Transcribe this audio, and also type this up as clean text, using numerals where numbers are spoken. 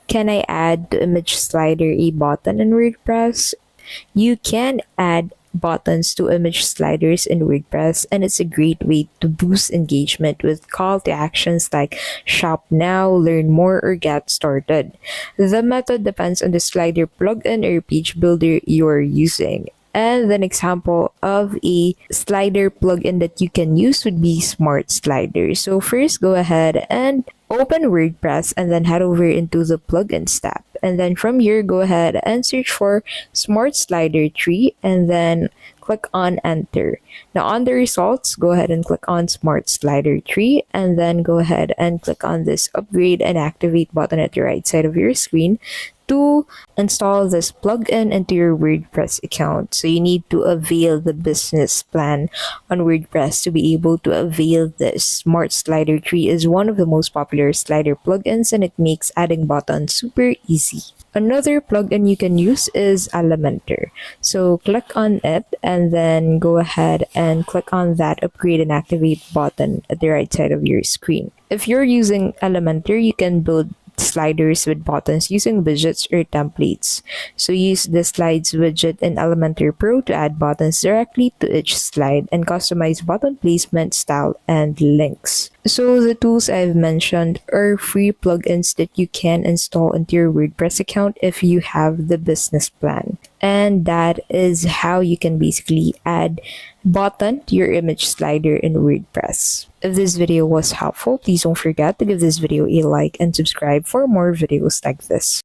Can I add to image slider a button in WordPress? You can add buttons to image sliders in WordPress, and it's a great way to boost engagement with call to actions like shop now, learn more, or get started. The method depends on the slider plugin or page builder you're using. And an example of a slider plugin that you can use would be Smart Slider. So first, go ahead and open WordPress and then head over into the plugins tab. And then from here, go ahead and search for Smart Slider tree and then click on enter. Now on the results, go ahead and click on Smart Slider tree and then go ahead and click on this upgrade and activate button at the right side of your screen to install this plugin into your WordPress account. So you need to avail the business plan on WordPress to be able to avail this. Smart Slider tree is one of the most popular slider plugins and it makes adding buttons super easy. Another plugin you can use is Elementor. So click on it and then go ahead and click on that upgrade and activate button at the right side of your screen. If you're using Elementor, you can build sliders with buttons using widgets or templates. So use the slides widget in Elementor Pro to add buttons directly to each slide and customize button placement, style, and links. So the tools I've mentioned are free plugins that you can install into your WordPress account if you have the business plan. And that is how you can basically add button to your image slider in WordPress. If this video was helpful, please don't forget to give this video a like and subscribe for more videos like this.